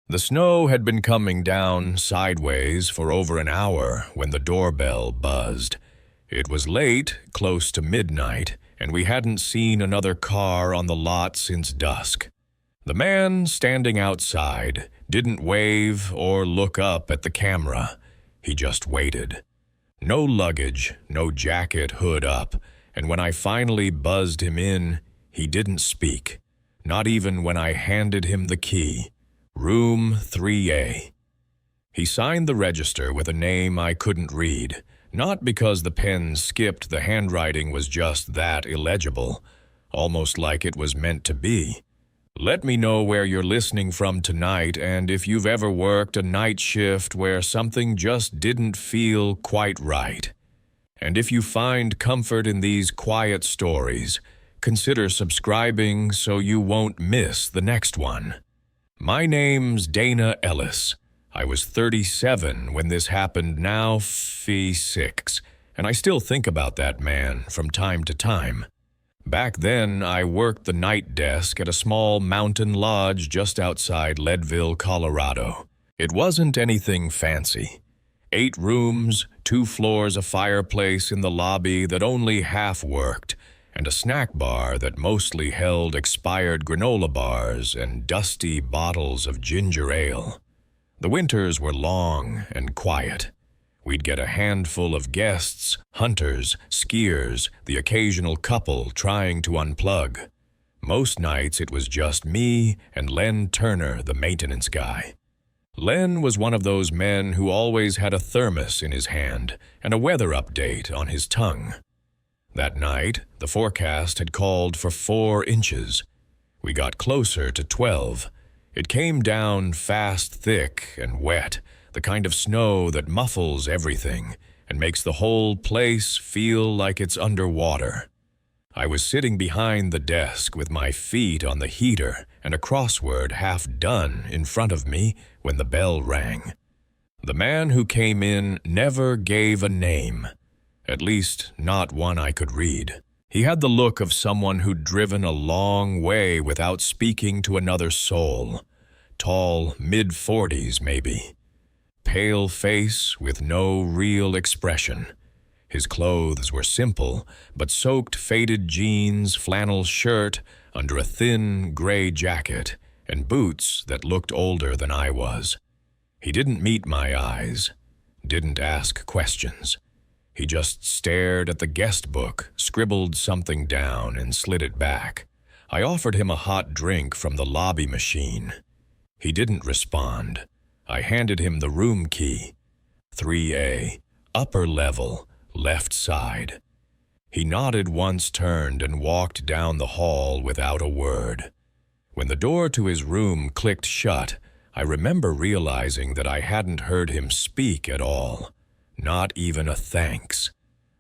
The snow had been coming down sideways for over an hour when the doorbell buzzed. It was late, close to midnight, and we hadn't seen another car on the lot since dusk. The man standing outside didn't wave or look up at the camera. He just waited. No luggage, no jacket hood up, and when I finally buzzed him in, he didn't speak, not even when I handed him the key. Room 3A. He signed the register with a name I couldn't read, not because the pen skipped, the handwriting was just that illegible, almost like it was meant to be. Let me know where you're listening from tonight and if you've ever worked a night shift where something just didn't feel quite right. And if you find comfort in these quiet stories, consider subscribing so you won't miss the next one. My name's Dana Ellis. I was 37 when this happened, now 56, and I still think about that man from time to time. Back then, I worked the night desk at a small mountain lodge just outside Leadville, Colorado. It wasn't anything fancy. 8 rooms, 2 floors, a fireplace in the lobby that only half worked, and a snack bar that mostly held expired granola bars and dusty bottles of ginger ale. The winters were long and quiet. We'd get a handful of guests, hunters, skiers, the occasional couple trying to unplug. Most nights it was just me and Len Turner, the maintenance guy. Len was one of those men who always had a thermos in his hand and a weather update on his tongue. That night, the forecast had called for 4 inches. We got closer to 12. It came down fast, thick, and wet, the kind of snow that muffles everything and makes the whole place feel like it's underwater. I was sitting behind the desk with my feet on the heater and a crossword half done in front of me when the bell rang. The man who came in never gave a name. At least, not one I could read. He had the look of someone who'd driven a long way without speaking to another soul. Tall, mid-40s maybe. Pale face with no real expression. His clothes were simple, but soaked faded jeans, flannel shirt under a thin gray jacket, and boots that looked older than I was. He didn't meet my eyes, didn't ask questions. He just stared at the guest book, scribbled something down, and slid it back. I offered him a hot drink from the lobby machine. He didn't respond. I handed him the room key. 3A, upper level, left side. He nodded once, turned, and walked down the hall without a word. When the door to his room clicked shut, I remember realizing that I hadn't heard him speak at all. Not even a thanks.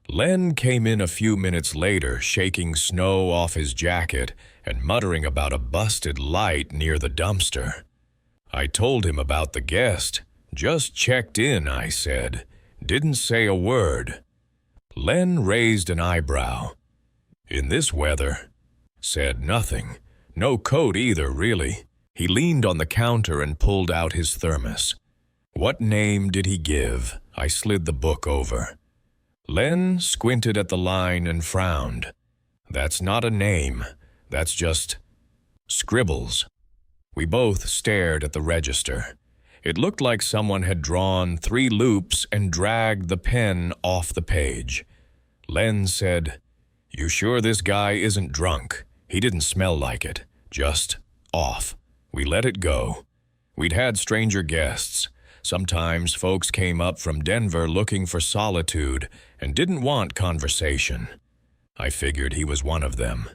Len came in a few minutes later, shaking snow off his jacket and muttering about a busted light near the dumpster. I told him about the guest. Just checked in, I said. Didn't say a word. Len raised an eyebrow. In this weather? Said nothing. No coat either, really. He leaned on the counter and pulled out his thermos. What name did he give? I slid the book over. Len squinted at the line and frowned. That's not a name. That's just scribbles. We both stared at the register. It looked like someone had drawn 3 loops and dragged the pen off the page. Len said, "You sure this guy isn't drunk? He didn't smell like it. Just off." We let it go. We'd had stranger guests. Sometimes folks came up from Denver looking for solitude and didn't want conversation. I figured he was one of them.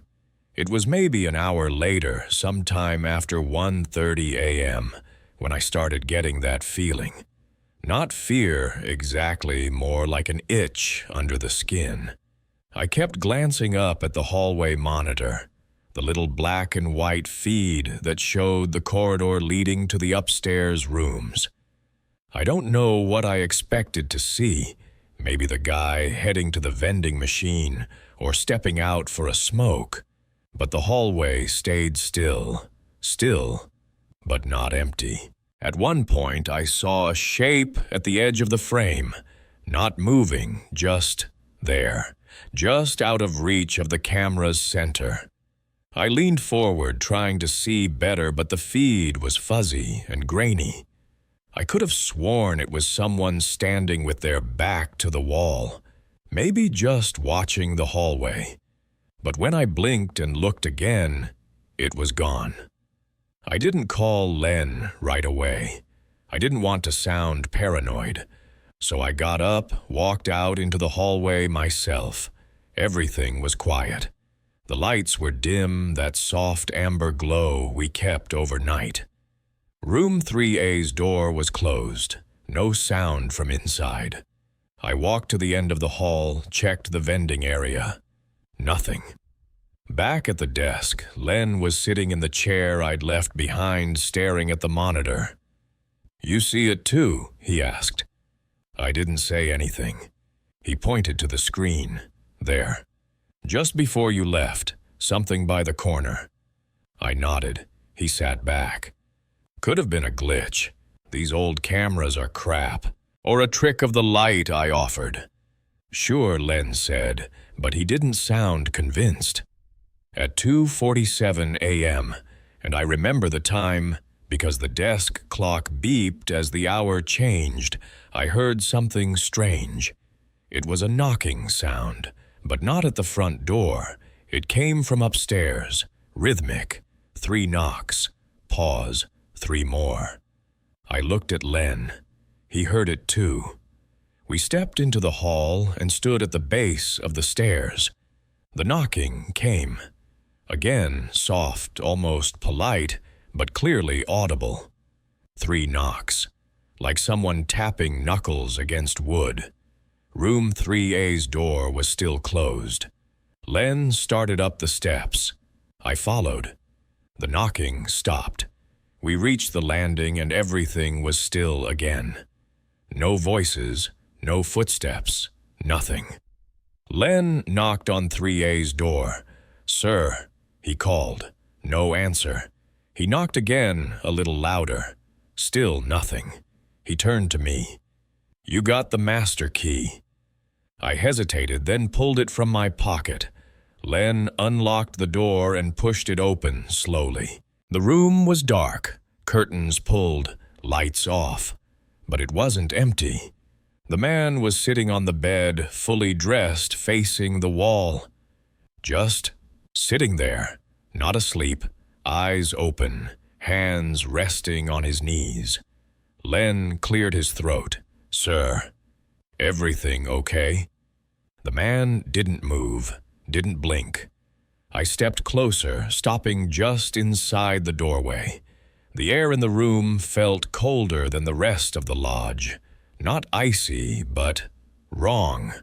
It was maybe an hour later, sometime after 1:30 a.m., when I started getting that feeling. Not fear exactly, more like an itch under the skin. I kept glancing up at the hallway monitor, the little black and white feed that showed the corridor leading to the upstairs rooms. I don't know what I expected to see. Maybe the guy heading to the vending machine or stepping out for a smoke. But the hallway stayed still, but not empty. At one point, I saw a shape at the edge of the frame, not moving, just there, just out of reach of the camera's center. I leaned forward, trying to see better, but the feed was fuzzy and grainy. I could have sworn it was someone standing with their back to the wall, maybe just watching the hallway. But when I blinked and looked again, it was gone. I didn't call Len right away. I didn't want to sound paranoid. So I got up, walked out into the hallway myself. Everything was quiet. The lights were dim, that soft amber glow we kept overnight. Room 3A's door was closed, no sound from inside. I walked to the end of the hall, checked the vending area. Nothing. Back at the desk, Len was sitting in the chair I'd left behind, staring at the monitor. "You see it too?" he asked. I didn't say anything. He pointed to the screen. "There. Just before you left, something by the corner." I nodded. He sat back. "Could have been a glitch. These old cameras are crap. Or a trick of the light," I offered. "Sure," Len said, but he didn't sound convinced. At 2:47 a.m., and I remember the time because the desk clock beeped as the hour changed, I heard something strange. It was a knocking sound, but not at the front door. It came from upstairs, rhythmic. 3 knocks, pause, 3 more. I looked at Len. He heard it too. We stepped into the hall and stood at the base of the stairs. The knocking came. Again, soft, almost polite, but clearly audible. 3 knocks, like someone tapping knuckles against wood. Room 3A's door was still closed. Len started up the steps. I followed. The knocking stopped. We reached the landing and everything was still again. No voices, no footsteps, nothing. Len knocked on 3A's door. "Sir," he called. No answer. He knocked again, a little louder. Still nothing. He turned to me. "You got the master key." I hesitated, then pulled it from my pocket. Len unlocked the door and pushed it open slowly. The room was dark, curtains pulled, lights off. But it wasn't empty. The man was sitting on the bed, fully dressed, facing the wall. Just sitting there, not asleep, eyes open, hands resting on his knees. Len cleared his throat. "Sir, everything okay?" The man didn't move, didn't blink. I stepped closer, stopping just inside the doorway. The air in the room felt colder than the rest of the lodge. Not icy, but wrong.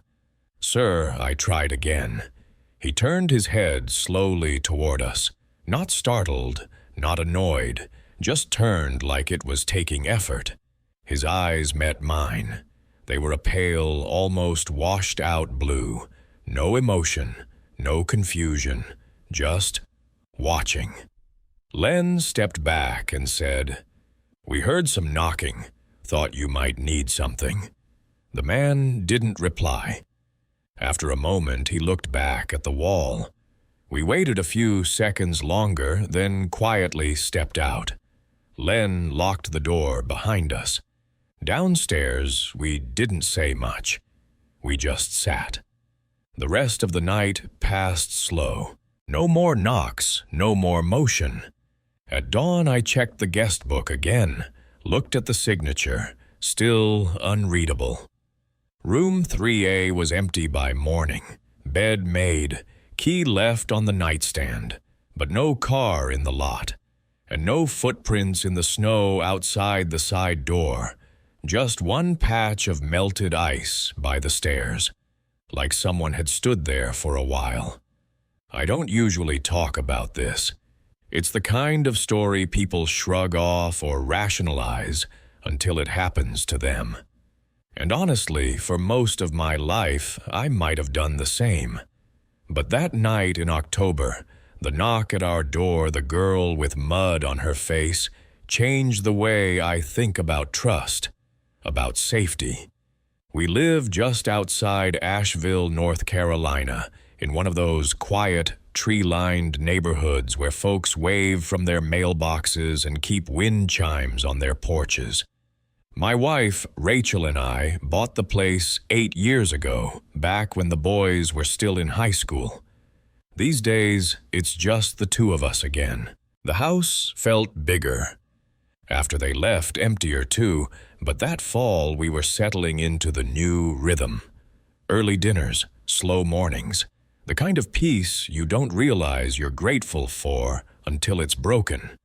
"Sir," I tried again. He turned his head slowly toward us. Not startled, not annoyed, just turned like it was taking effort. His eyes met mine. They were a pale, almost washed-out blue. No emotion, no confusion, just watching. Len stepped back and said, "We heard some knocking. Thought you might need something." The man didn't reply. After a moment, he looked back at the wall. We waited a few seconds longer, then quietly stepped out. Len locked the door behind us. Downstairs, we didn't say much. We just sat. The rest of the night passed slow. No more knocks, no more motion. At dawn, I checked the guest book again, looked at the signature, still unreadable. Room 3A was empty by morning. Bed made, key left on the nightstand, but no car in the lot, and no footprints in the snow outside the side door, just one patch of melted ice by the stairs, like someone had stood there for a while. I don't usually talk about this. It's the kind of story people shrug off or rationalize until it happens to them. And honestly, for most of my life, I might have done the same. But that night in October, the knock at our door, the girl with mud on her face, changed the way I think about trust, about safety. We live just outside Asheville, North Carolina, in one of those quiet, tree-lined neighborhoods where folks wave from their mailboxes and keep wind chimes on their porches. My wife, Rachel, and I bought the place 8 years ago, back when the boys were still in high school. These days, it's just the two of us again. The house felt bigger. After they left, emptier too, but that fall we were settling into the new rhythm. Early dinners, slow mornings, the kind of peace you don't realize you're grateful for until it's broken.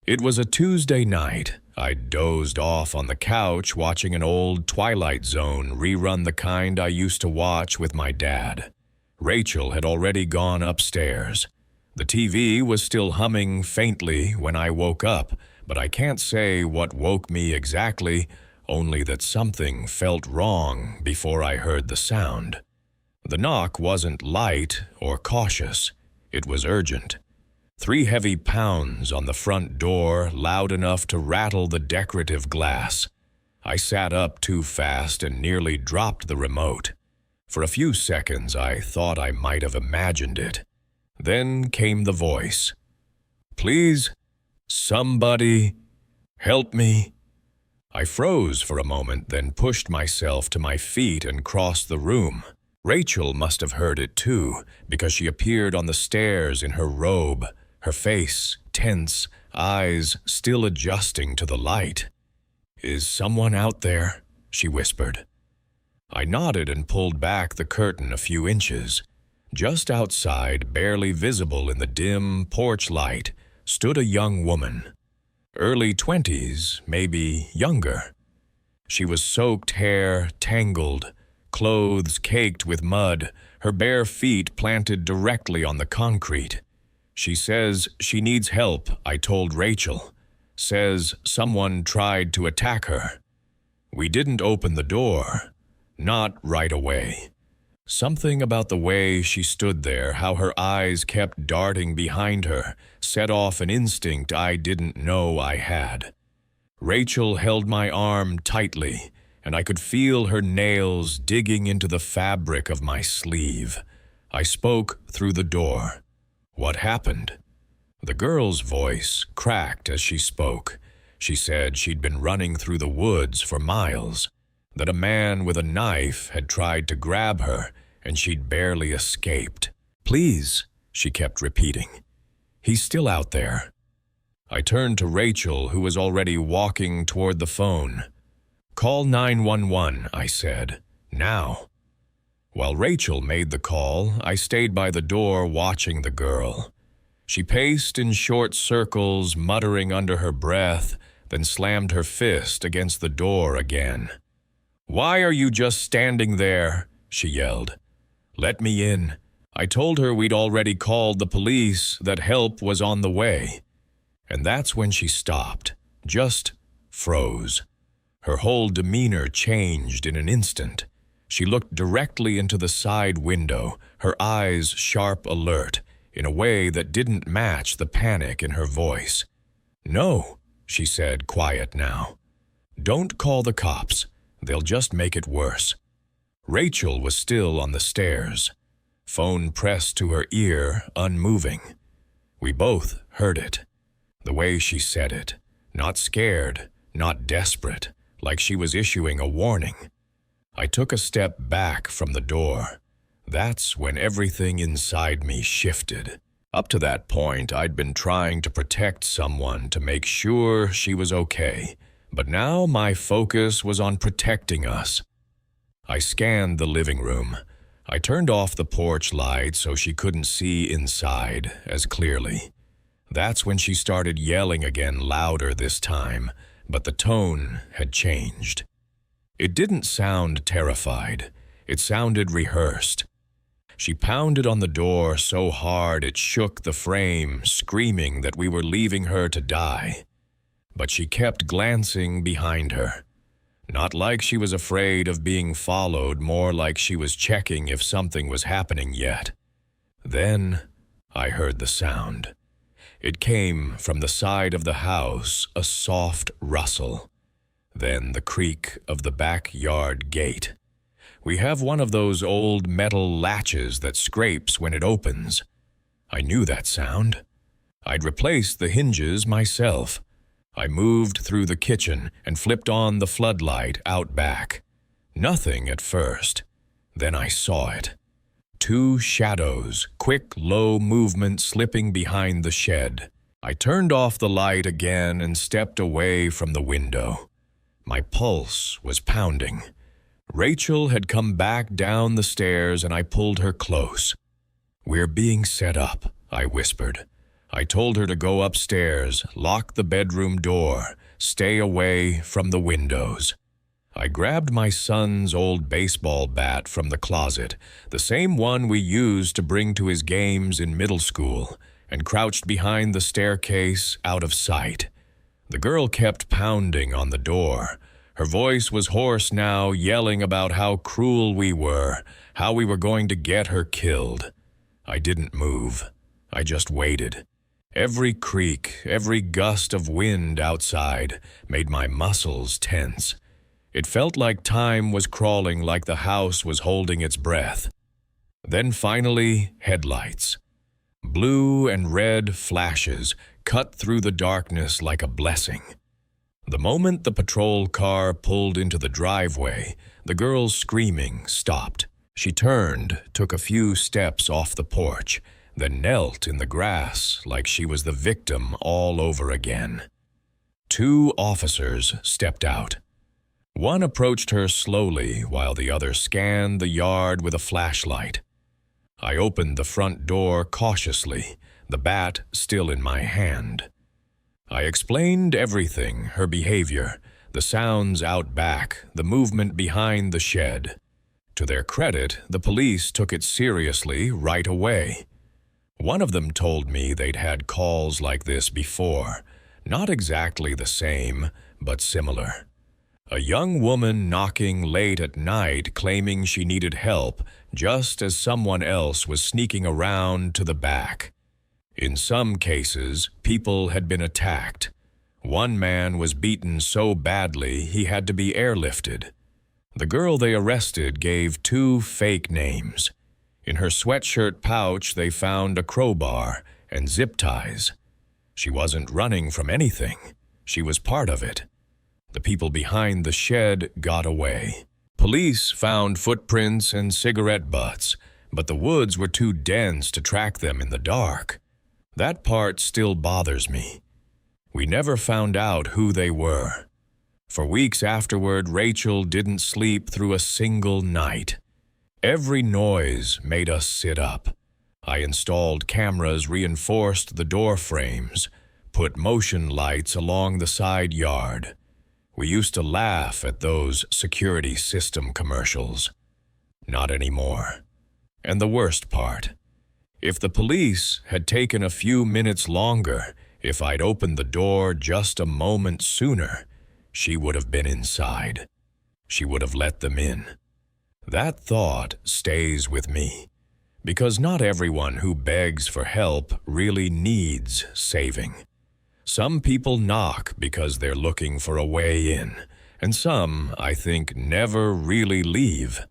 It was a Tuesday night. I dozed off on the couch watching an old Twilight Zone rerun, the kind I used to watch with my dad. Rachel had already gone upstairs. The TV was still humming faintly when I woke up, but I can't say what woke me exactly, only that something felt wrong before I heard the sound. The knock wasn't light or cautious. It was urgent. 3 heavy pounds on the front door, loud enough to rattle the decorative glass. I sat up too fast and nearly dropped the remote. For a few seconds, I thought I might have imagined it. Then came the voice. "Please, somebody, help me." I froze for a moment, then pushed myself to my feet and crossed the room. Rachel must have heard it too, because she appeared on the stairs in her robe, her face tense, eyes still adjusting to the light. "Is someone out there?" she whispered. I nodded and pulled back the curtain a few inches. Just outside, barely visible in the dim porch light, stood a young woman. Early 20s, maybe younger. She was soaked hair, tangled, clothes caked with mud, her bare feet planted directly on the concrete. She says she needs help, I told Rachel. Says someone tried to attack her. We didn't open the door. Not right away. Something about the way she stood there, how her eyes kept darting behind her, set off an instinct I didn't know I had. Rachel held my arm tightly, and I could feel her nails digging into the fabric of my sleeve. I spoke through the door. "What happened?" The girl's voice cracked as she spoke. She said she'd been running through the woods for miles, that a man with a knife had tried to grab her, and she'd barely escaped. "Please," she kept repeating. "He's still out there." I turned to Rachel, who was already walking toward the phone. "Call 911, I said. "Now." While Rachel made the call, I stayed by the door watching the girl. She paced in short circles, muttering under her breath, then slammed her fist against the door again. "Why are you just standing there?" she yelled. "Let me in." I told her we'd already called the police, that help was on the way. And that's when she stopped, just froze. Her whole demeanor changed in an instant. She looked directly into the side window, her eyes sharp alert, in a way that didn't match the panic in her voice. "No," she said, quiet now. "Don't call the cops. They'll just make it worse." Rachel was still on the stairs, phone pressed to her ear, unmoving. We both heard it, the way she said it, not scared, not desperate, like she was issuing a warning. I took a step back from the door. That's when everything inside me shifted. Up to that point, I'd been trying to protect someone, to make sure she was okay. But now my focus was on protecting us. I scanned the living room. I turned off the porch light so she couldn't see inside as clearly. That's when she started yelling again, louder this time, but the tone had changed. It didn't sound terrified. It sounded rehearsed. She pounded on the door so hard it shook the frame, screaming that we were leaving her to die. But she kept glancing behind her. Not like she was afraid of being followed, more like she was checking if something was happening yet. Then I heard the sound. It came from the side of the house, a soft rustle. Then the creak of the backyard gate. We have one of those old metal latches that scrapes when it opens. I knew that sound. I'd replaced the hinges myself. I moved through the kitchen and flipped on the floodlight out back. Nothing at first. Then I saw it. Two shadows, quick, low movement slipping behind the shed. I turned off the light again and stepped away from the window. My pulse was pounding. Rachel had come back down the stairs and I pulled her close. "We're being set up," I whispered. I told her to go upstairs, lock the bedroom door, stay away from the windows. I grabbed my son's old baseball bat from the closet, the same one we used to bring to his games in middle school, and crouched behind the staircase out of sight. The girl kept pounding on the door. Her voice was hoarse now, yelling about how cruel we were, how we were going to get her killed. I didn't move. I just waited. Every creak, every gust of wind outside made my muscles tense. It felt like time was crawling, like the house was holding its breath. Then finally, headlights. Blue and red flashes cut through the darkness like a blessing. The moment the patrol car pulled into the driveway, the girl's screaming stopped. She turned, took a few steps off the porch, then knelt in the grass like she was the victim all over again. Two officers stepped out. One approached her slowly while the other scanned the yard with a flashlight. I opened the front door cautiously, the bat still in my hand. I explained everything, her behavior, the sounds out back, the movement behind the shed. To their credit, the police took it seriously right away. One of them told me they'd had calls like this before, not exactly the same, but similar. A young woman knocking late at night claiming she needed help, just as someone else was sneaking around to the back. In some cases, people had been attacked. One man was beaten so badly he had to be airlifted. The girl they arrested gave two fake names. In her sweatshirt pouch, they found a crowbar and zip ties. She wasn't running from anything. She was part of it. The people behind the shed got away. Police found footprints and cigarette butts, but the woods were too dense to track them in the dark. That part still bothers me. We never found out who they were. For weeks afterward, Rachel didn't sleep through a single night. Every noise made us sit up. I installed cameras, reinforced the door frames, put motion lights along the side yard. We used to laugh at those security system commercials. Not anymore. And the worst part, if the police had taken a few minutes longer, if I'd opened the door just a moment sooner, she would have been inside. She would have let them in. That thought stays with me, because not everyone who begs for help really needs saving. Some people knock because they're looking for a way in, and some, I think, never really leave.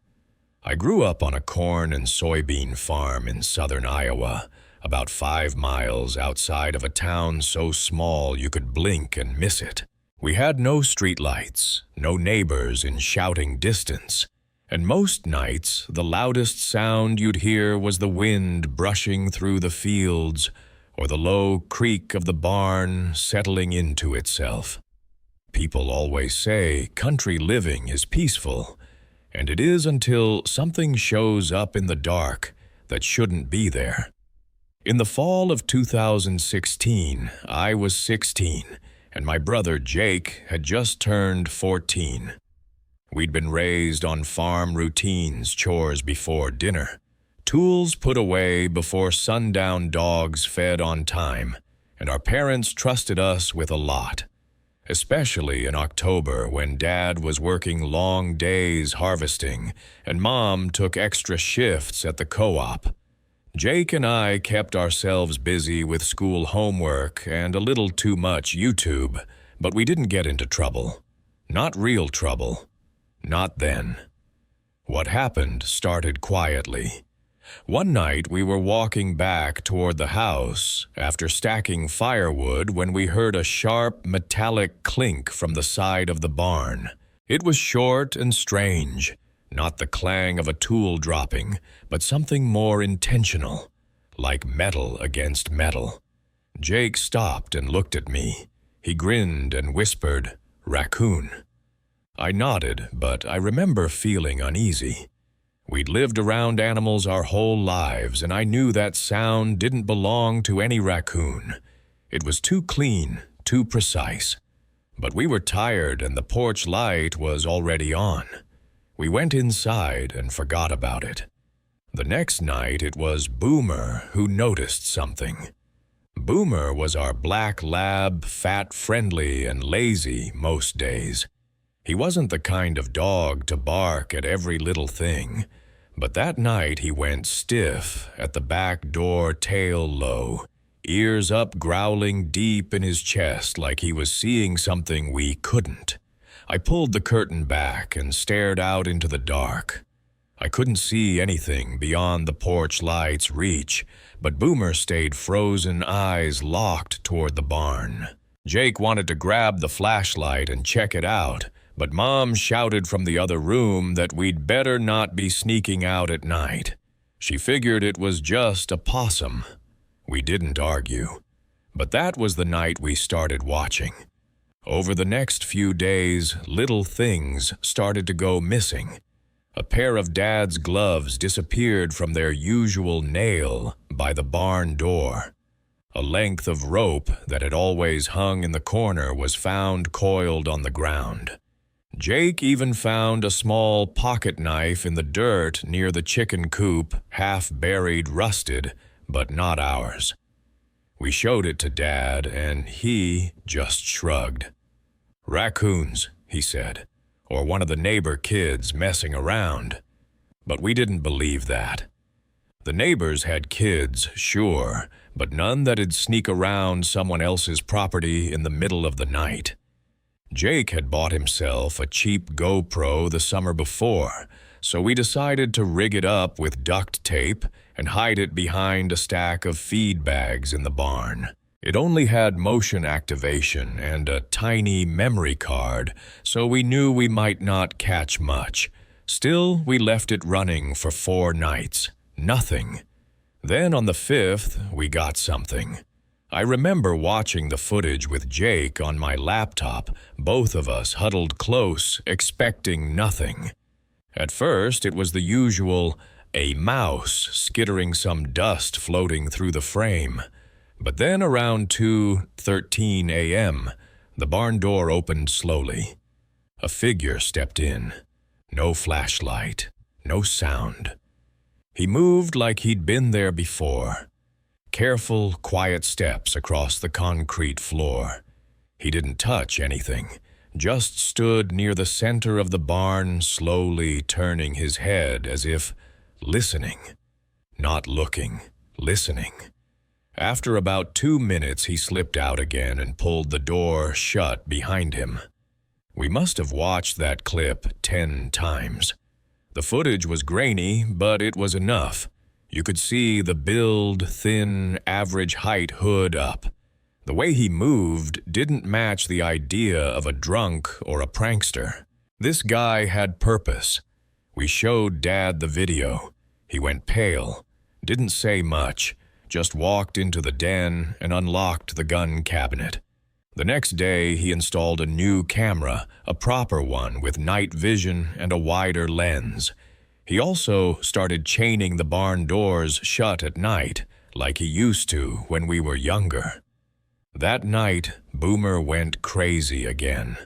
I grew up on a corn and soybean farm in southern Iowa, about 5 miles outside of a town so small you could blink and miss it. We had no streetlights, no neighbors in shouting distance, and most nights the loudest sound you'd hear was the wind brushing through the fields or the low creak of the barn settling into itself. People always say country living is peaceful, and it is until something shows up in the dark that shouldn't be there. In the fall of 2016, I was 16, and my brother Jake had just turned 14. We'd been raised on farm routines, chores before dinner, tools put away before sundown, dogs fed on time, and our parents trusted us with a lot. Especially in October when Dad was working long days harvesting and Mom took extra shifts at the co-op. Jake and I kept ourselves busy with school homework and a little too much YouTube, but we didn't get into trouble. Not real trouble. Not then. What happened started quietly. One night we were walking back toward the house after stacking firewood when we heard a sharp metallic clink from the side of the barn. It was short and strange, not the clang of a tool dropping, but something more intentional, like metal against metal. Jake stopped and looked at me. He grinned and whispered, "Raccoon." I nodded, but I remember feeling uneasy. We'd lived around animals our whole lives, and I knew that sound didn't belong to any raccoon. It was too clean, too precise. But we were tired and the porch light was already on. We went inside and forgot about it. The next night it was Boomer who noticed something. Boomer was our black lab, fat-friendly and lazy most days. He wasn't the kind of dog to bark at every little thing, but that night he went stiff at the back door, tail low, ears up, growling deep in his chest like he was seeing something we couldn't. I pulled the curtain back and stared out into the dark. I couldn't see anything beyond the porch light's reach, but Boomer stayed frozen, eyes locked toward the barn. Jake wanted to grab the flashlight and check it out, but Mom shouted from the other room that we'd better not be sneaking out at night. She figured it was just a possum. We didn't argue. But that was the night we started watching. Over the next few days, little things started to go missing. A pair of Dad's gloves disappeared from their usual nail by the barn door. A length of rope that had always hung in the corner was found coiled on the ground. Jake even found a small pocket knife in the dirt near the chicken coop, half buried, rusted, but not ours. We showed it to Dad, and he just shrugged. "Raccoons," he said, "or one of the neighbor kids messing around." But we didn't believe that. The neighbors had kids, sure, but none that'd sneak around someone else's property in the middle of the night. Jake had bought himself a cheap GoPro the summer before, so we decided to rig it up with duct tape and hide it behind a stack of feed bags in the barn. It only had motion activation and a tiny memory card, so we knew we might not catch much. Still, we left it running for 4 nights. Nothing. Then on the 5th, we got something. I remember watching the footage with Jake on my laptop, both of us huddled close, expecting nothing. At first, it was the usual, a mouse skittering some dust floating through the frame. But then around 2:13 a.m., the barn door opened slowly. A figure stepped in. No flashlight, no sound. He moved like he'd been there before. Careful, quiet steps across the concrete floor. He didn't touch anything, just stood near the center of the barn, slowly turning his head as if listening. Not looking, listening. After about 2 minutes, he slipped out again and pulled the door shut behind him. We must have watched that clip 10 times. The footage was grainy, but it was enough. You could see the build, thin, average height hood up. The way he moved didn't match the idea of a drunk or a prankster. This guy had purpose. We showed Dad the video. He went pale, didn't say much, just walked into the den and unlocked the gun cabinet. The next day, he installed a new camera, a proper one with night vision and a wider lens. He also started chaining the barn doors shut at night, like he used to when we were younger. That night, Boomer went crazy again,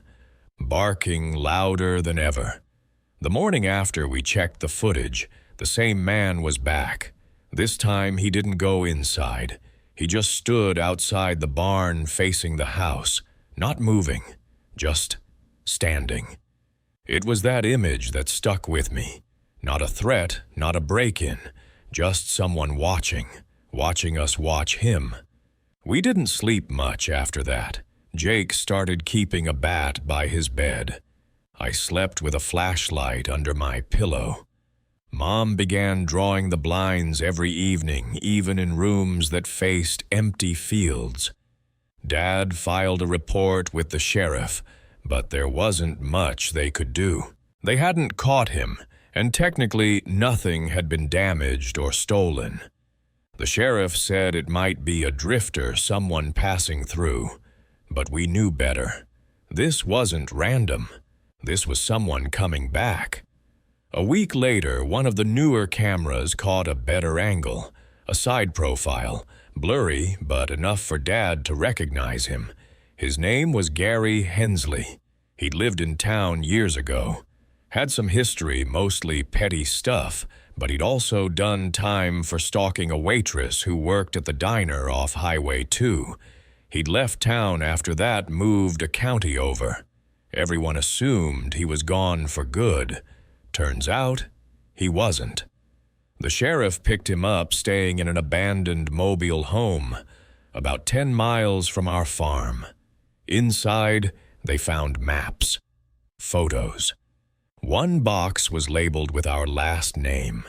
barking louder than ever. The morning after we checked the footage, the same man was back. This time he didn't go inside. He just stood outside the barn facing the house, not moving, just standing. It was that image that stuck with me. Not a threat, not a break-in, just someone watching us watch him. We didn't sleep much after that. Jake started keeping a bat by his bed. I slept with a flashlight under my pillow. Mom began drawing the blinds every evening, even in rooms that faced empty fields. Dad filed a report with the sheriff, but there wasn't much they could do. They hadn't caught him, and technically nothing had been damaged or stolen. The sheriff said it might be a drifter, someone passing through, but we knew better. This wasn't random. This was someone coming back. A week later, one of the newer cameras caught a better angle, a side profile, blurry but enough for Dad to recognize him. His name was Gary Hensley. He'd lived in town years ago. Had some history, mostly petty stuff, but he'd also done time for stalking a waitress who worked at the diner off Highway 2. He'd left town after that, moved a county over. Everyone assumed he was gone for good. Turns out, he wasn't. The sheriff picked him up staying in an abandoned mobile home, about 10 miles from our farm. Inside, they found maps, photos. One box was labeled with our last name.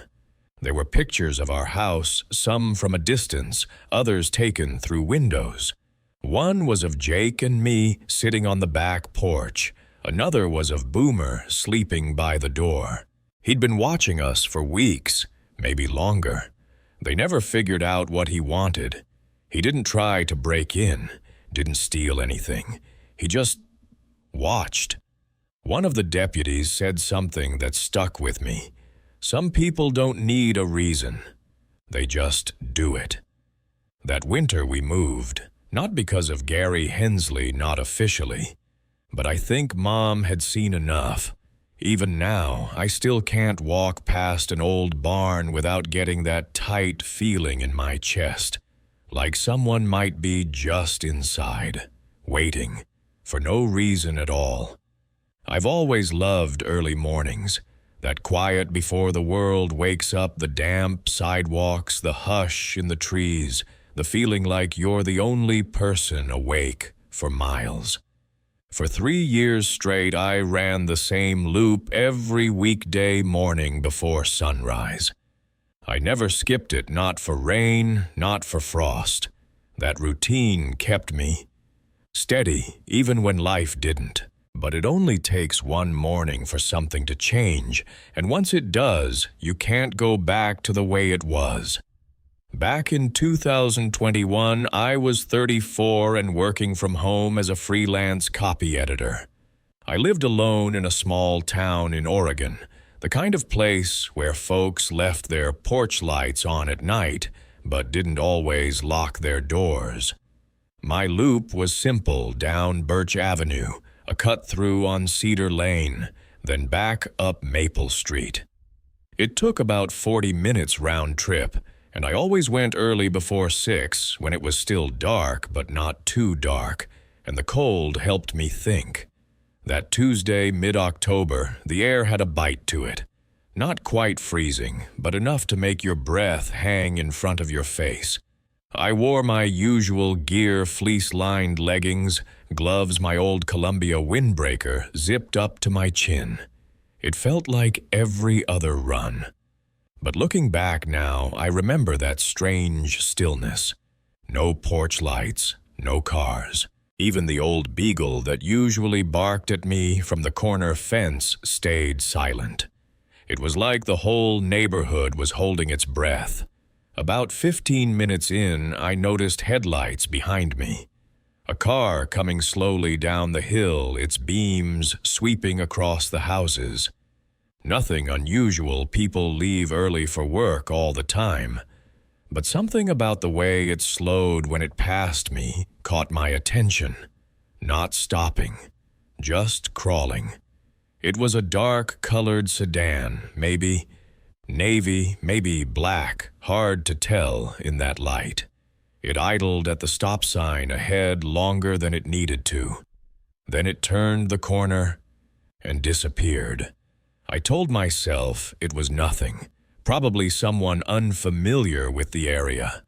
There were pictures of our house, some from a distance, others taken through windows. One was of Jake and me sitting on the back porch. Another was of Boomer sleeping by the door. He'd been watching us for weeks, maybe longer. They never figured out what he wanted. He didn't try to break in, didn't steal anything. He just watched. One of the deputies said something that stuck with me. Some people don't need a reason. They just do it. That winter we moved, not because of Gary Hensley, not officially. But I think Mom had seen enough. Even now, I still can't walk past an old barn without getting that tight feeling in my chest, like someone might be just inside, waiting, for no reason at all. I've always loved early mornings, that quiet before the world wakes up, the damp sidewalks, the hush in the trees, the feeling like you're the only person awake for miles. For 3 years straight, I ran the same loop every weekday morning before sunrise. I never skipped it, not for rain, not for frost. That routine kept me steady, even when life didn't. But it only takes one morning for something to change, and once it does, you can't go back to the way it was. Back in 2021, I was 34 and working from home as a freelance copy editor. I lived alone in a small town in Oregon, the kind of place where folks left their porch lights on at night, but didn't always lock their doors. My loop was simple down Birch Avenue, a cut-through on Cedar Lane, then back up Maple Street. It took about 40 minutes round trip, and I always went early before 6 when it was still dark but not too dark, and the cold helped me think. That Tuesday, mid-October, the air had a bite to it. Not quite freezing, but enough to make your breath hang in front of your face. I wore my usual gear fleece-lined leggings, gloves my old Columbia windbreaker zipped up to my chin. It felt like every other run. But looking back now, I remember that strange stillness. No porch lights, no cars. Even the old beagle that usually barked at me from the corner fence stayed silent. It was like the whole neighborhood was holding its breath. About 15 minutes in, I noticed headlights behind me. A car coming slowly down the hill, its beams sweeping across the houses. Nothing unusual, people leave early for work all the time. But something about the way it slowed when it passed me caught my attention. Not stopping, just crawling. It was a dark-colored sedan, maybe navy, maybe black, hard to tell in that light. It idled at the stop sign ahead longer than it needed to. Then it turned the corner and disappeared. I told myself it was nothing, Probably someone unfamiliar with the area.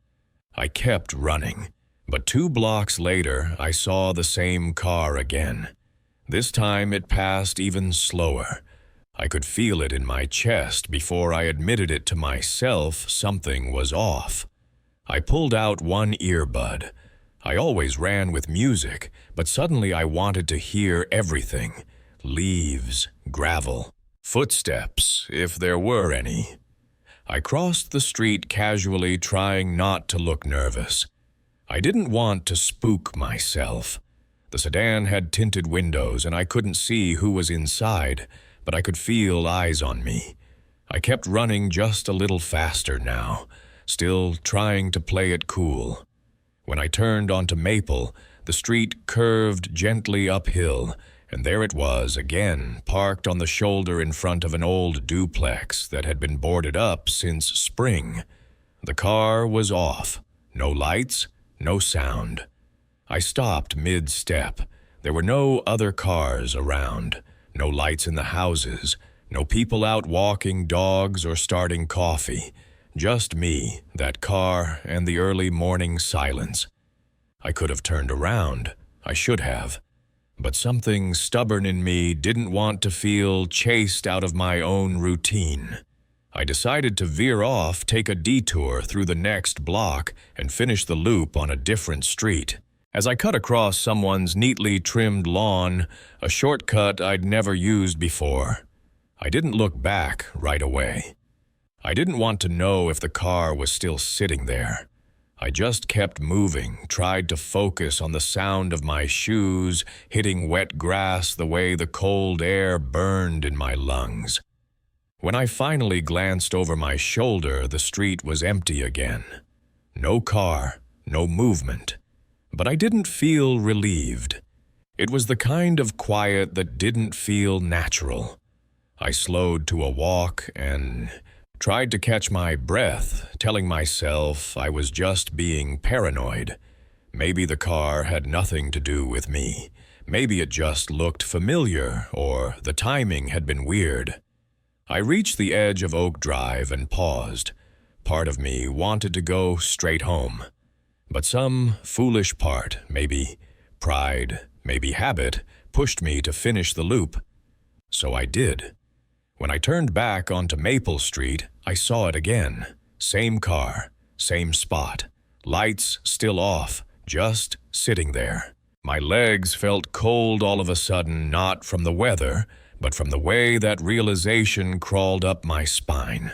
I kept running, but 2 blocks later I saw the same car again. This time it passed even slower. I could feel it in my chest before I admitted it to myself something was off. I pulled out one earbud. I always ran with music, but suddenly I wanted to hear everything. Leaves, gravel, footsteps, if there were any. I crossed the street casually, trying not to look nervous. I didn't want to spook myself. The sedan had tinted windows and I couldn't see who was inside, but I could feel eyes on me. I kept running just a little faster now, still trying to play it cool. When I turned onto Maple, the street curved gently uphill, and there it was again, parked on the shoulder in front of an old duplex that had been boarded up since spring. The car was off. No lights, no sound. I stopped mid-step. There were no other cars around, no lights in the houses, no people out walking dogs or starting coffee. Just me, that car, and the early morning silence. I could have turned around. I should have. But something stubborn in me didn't want to feel chased out of my own routine. I decided to veer off, take a detour through the next block, and finish the loop on a different street. As I cut across someone's neatly trimmed lawn, a shortcut I'd never used before, I didn't look back right away. I didn't want to know if the car was still sitting there. I just kept moving, tried to focus on the sound of my shoes hitting wet grass the way the cold air burned in my lungs. When I finally glanced over my shoulder, the street was empty again. No car, no movement. But I didn't feel relieved. It was the kind of quiet that didn't feel natural. I slowed to a walk and tried to catch my breath, telling myself I was just being paranoid. Maybe the car had nothing to do with me. Maybe it just looked familiar, or the timing had been weird. I reached the edge of Oak Drive and paused. Part of me wanted to go straight home. But some foolish part, maybe pride, maybe habit, pushed me to finish the loop. So I did. When I turned back onto Maple Street, I saw it again. Same car, same spot. Lights still off, just sitting there. My legs felt cold all of a sudden, not from the weather, but from the way that realization crawled up my spine.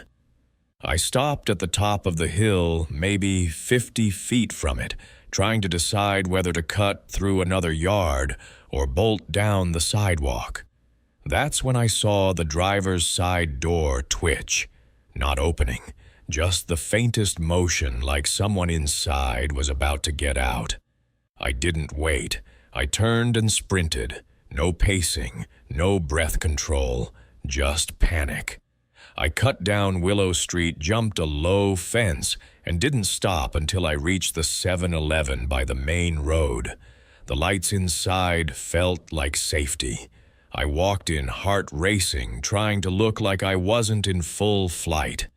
I stopped at the top of the hill, maybe 50 feet from it, trying to decide whether to cut through another yard or bolt down the sidewalk. That's when I saw the driver's side door twitch. Not opening, just the faintest motion like someone inside was about to get out. I didn't wait. I turned and sprinted. No pacing, no breath control, just panic. I cut down Willow Street, jumped a low fence, and didn't stop until I reached the 7-Eleven by the main road. The lights inside felt like safety. I walked in, heart racing, trying to look like I wasn't in full flight.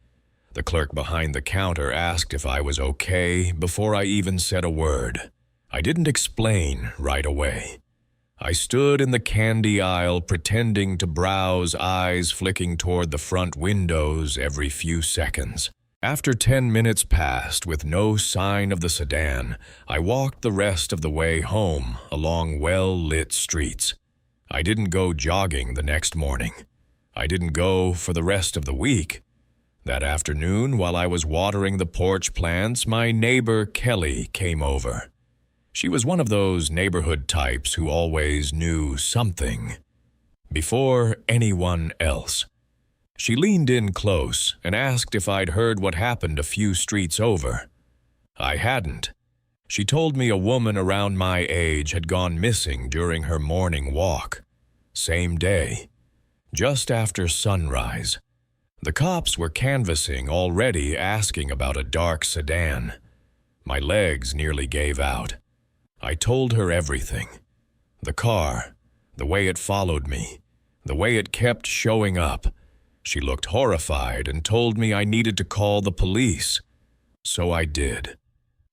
The clerk behind the counter asked if I was okay before I even said a word. I didn't explain right away. I stood in the candy aisle pretending to browse, eyes flicking toward the front windows every few seconds. After 10 minutes passed with no sign of the sedan, I walked the rest of the way home along well-lit streets. I didn't go jogging the next morning. I didn't go for the rest of the week. That afternoon, while I was watering the porch plants, my neighbor Kelly came over. She was one of those neighborhood types who always knew something before anyone else. She leaned in close and asked if I'd heard what happened a few streets over. I hadn't. She told me a woman around my age had gone missing during her morning walk. Same day, just after sunrise. The cops were canvassing already, asking about a dark sedan. My legs nearly gave out. I told her everything. The car, the way it followed me, the way it kept showing up. She looked horrified and told me I needed to call the police. So I did.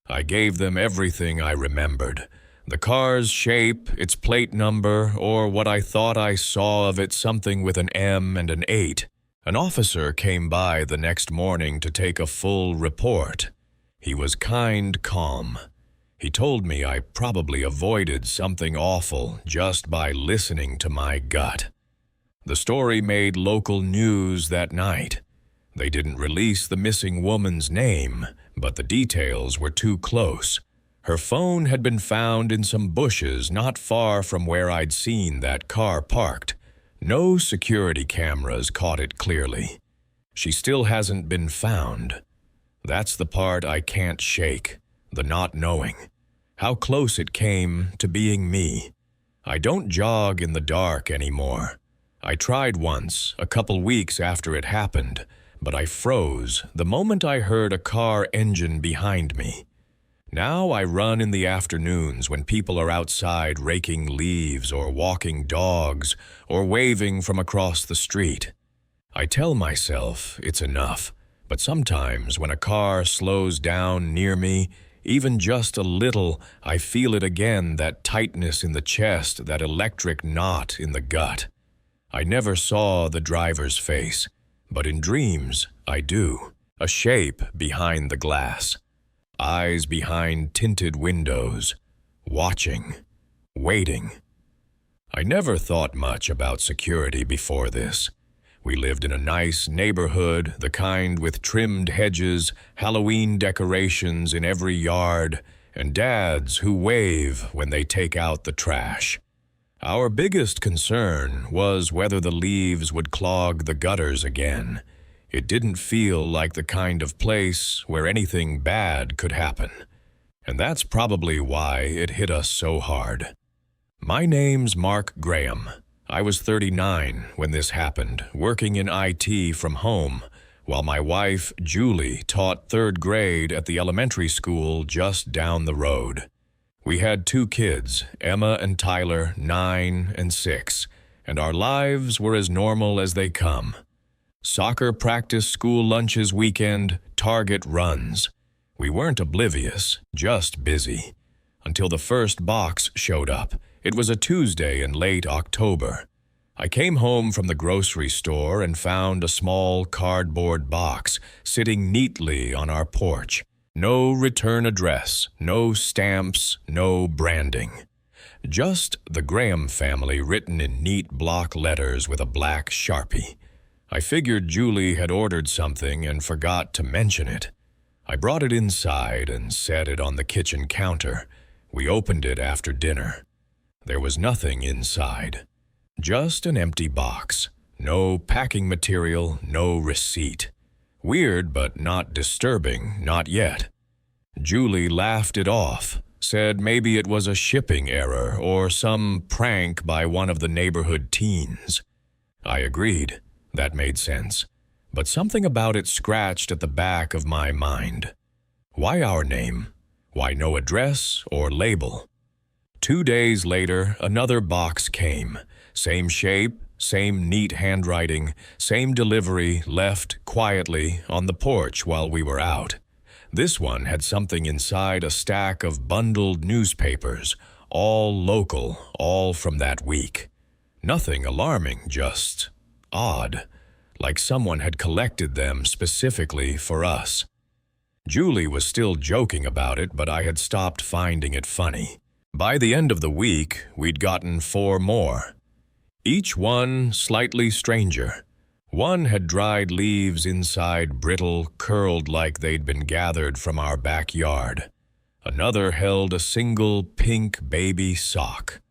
I gave them everything I remembered. The car's shape, its plate number, or what I thought I saw of it, something with an M and an 8. An officer came by the next morning to take a full report. He was calm. He told me I probably avoided something awful just by listening to my gut. The story made local news that night. They didn't release the missing woman's name, but the details were too close. Her phone had been found in some bushes not far from where I'd seen that car parked. No security cameras caught it clearly. She still hasn't been found. That's the part I can't shake, the not knowing. How close it came to being me. I don't jog in the dark anymore. I tried once, a couple weeks after it happened, but I froze the moment I heard a car engine behind me. Now I run in the afternoons when people are outside raking leaves or walking dogs or waving from across the street. I tell myself it's enough, but sometimes when a car slows down near me, even just a little, I feel it again, that tightness in the chest, that electric knot in the gut. I never saw the driver's face, but in dreams I do. A shape behind the glass. Eyes behind tinted windows, watching, waiting. I never thought much about security before this. We lived in a nice neighborhood, the kind with trimmed hedges, Halloween decorations in every yard, and dads who wave when they take out the trash. Our biggest concern was whether the leaves would clog the gutters again. It didn't feel like the kind of place where anything bad could happen. And that's probably why it hit us so hard. My name's Mark Graham. I was 39 when this happened, working in IT from home, while my wife, Julie, taught 3rd grade at the elementary school just down the road. We had 2 kids, Emma and Tyler, 9 and 6, and our lives were as normal as they come. Soccer practice, school lunches, weekend, Target runs. We weren't oblivious, just busy. Until the first box showed up. It was a Tuesday in late October. I came home from the grocery store and found a small cardboard box sitting neatly on our porch. No return address, no stamps, no branding. Just the Graham family written in neat block letters with a black Sharpie. I figured Julie had ordered something and forgot to mention it. I brought it inside and set it on the kitchen counter. We opened it after dinner. There was nothing inside. Just an empty box. No packing material, no receipt. Weird, but not disturbing, not yet. Julie laughed it off, said maybe it was a shipping error or some prank by one of the neighborhood teens. I agreed. That made sense. But something about it scratched at the back of my mind. Why our name? Why no address or label? 2 days later, another box came. Same shape, same neat handwriting, same delivery, left quietly on the porch while we were out. This one had something inside, a stack of bundled newspapers, all local, all from that week. Nothing alarming, just odd, like someone had collected them specifically for us. Julie was still joking about it, but I had stopped finding it funny. By the end of the week, we'd gotten 4 more. Each one slightly stranger. One had dried leaves inside, brittle, curled like they'd been gathered from our backyard. Another held a single pink baby sock.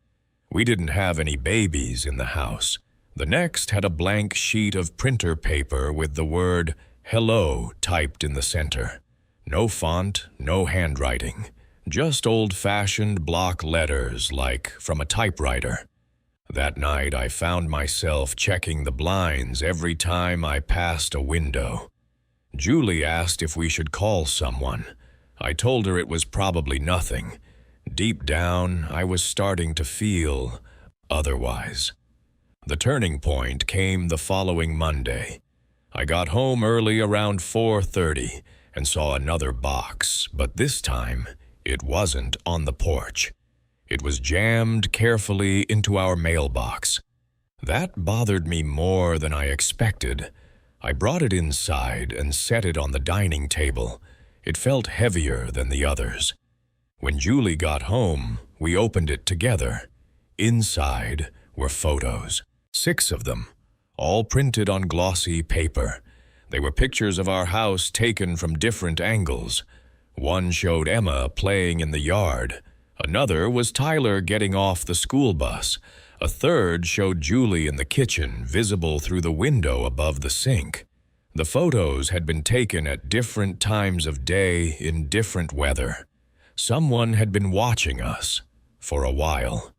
We didn't have any babies in the house. The next had a blank sheet of printer paper with the word "Hello" typed in the center. No font, no handwriting. Just old-fashioned block letters like from a typewriter. That night I found myself checking the blinds every time I passed a window. Julie asked if we should call someone. I told her it was probably nothing. Deep down, I was starting to feel otherwise. The turning point came the following Monday. I got home early around 4:30 and saw another box, but this time it wasn't on the porch. It was jammed carefully into our mailbox. That bothered me more than I expected. I brought it inside and set it on the dining table. It felt heavier than the others. When Julie got home, we opened it together. Inside were photos, 6 of them, all printed on glossy paper. They were pictures of our house taken from different angles. One showed Emma playing in the yard. Another was Tyler getting off the school bus. A third showed Julie in the kitchen, visible through the window above the sink. The photos had been taken at different times of day in different weather. Someone had been watching us for a while.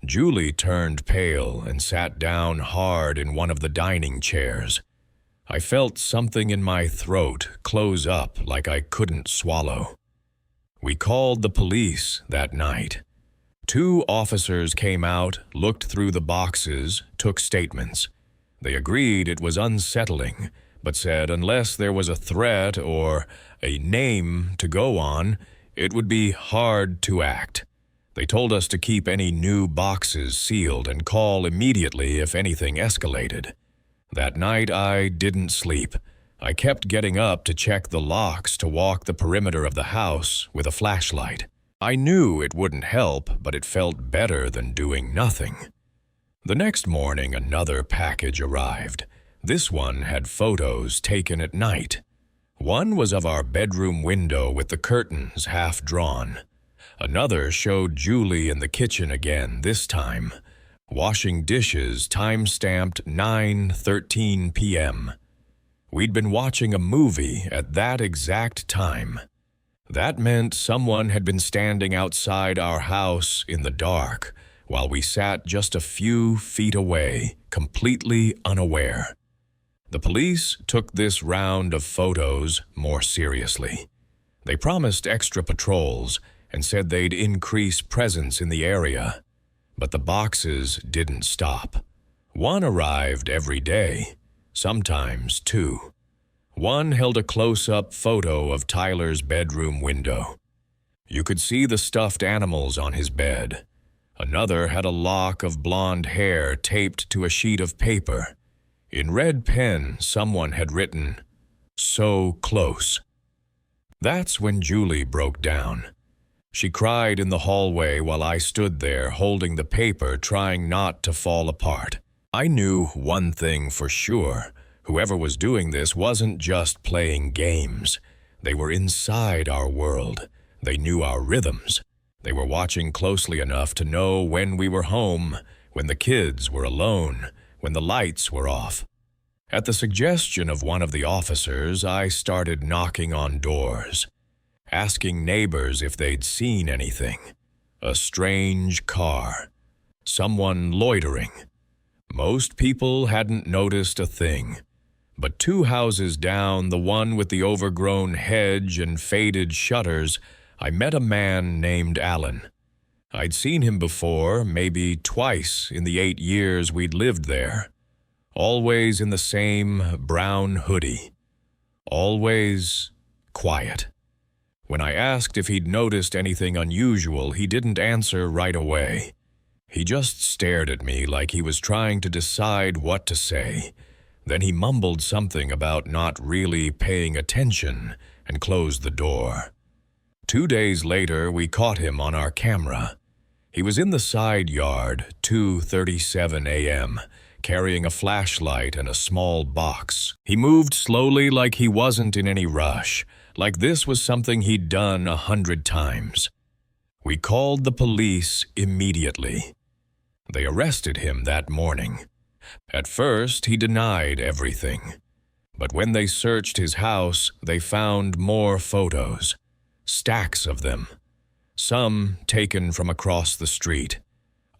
Julie turned pale and sat down hard in one of the dining chairs. I felt something in my throat close up like I couldn't swallow. We called the police that night. 2 officers came out, looked through the boxes, took statements. They agreed it was unsettling, but said unless there was a threat or a name to go on, it would be hard to act. They told us to keep any new boxes sealed and call immediately if anything escalated. That night I didn't sleep. I kept getting up to check the locks to walk the perimeter of the house with a flashlight. I knew it wouldn't help, but it felt better than doing nothing. The next morning, another package arrived. This one had photos taken at night. One was of our bedroom window with the curtains half drawn. Another showed Julie in the kitchen again, this time. Washing dishes, time-stamped 9:13 p.m. We'd been watching a movie at that exact time. That meant someone had been standing outside our house in the dark while we sat just a few feet away, completely unaware. The police took this round of photos more seriously. They promised extra patrols and said they'd increase presence in the area. But the boxes didn't stop. One arrived every day, sometimes 2. One held a close-up photo of Tyler's bedroom window. You could see the stuffed animals on his bed. Another had a lock of blonde hair taped to a sheet of paper. In red pen, someone had written, "So close." That's when Julie broke down. She cried in the hallway while I stood there holding the paper, trying not to fall apart. I knew one thing for sure. Whoever was doing this wasn't just playing games. They were inside our world. They knew our rhythms. They were watching closely enough to know when we were home, when the kids were alone, when the lights were off. At the suggestion of one of the officers, I started knocking on doors, asking neighbors if they'd seen anything. A strange car. Someone loitering. Most people hadn't noticed a thing. But 2 houses down, the one with the overgrown hedge and faded shutters, I met a man named Alan. I'd seen him before, maybe twice in the 8 years we'd lived there. Always in the same brown hoodie. Always quiet. When I asked if he'd noticed anything unusual, he didn't answer right away. He just stared at me like he was trying to decide what to say. Then he mumbled something about not really paying attention and closed the door. 2 days later, we caught him on our camera. He was in the side yard, 2:37 a.m., carrying a flashlight and a small box. He moved slowly like he wasn't in any rush, like this was something he'd done 100 times. We called the police immediately. They arrested him that morning. At first, he denied everything. But when they searched his house, they found more photos. Stacks of them. Some taken from across the street.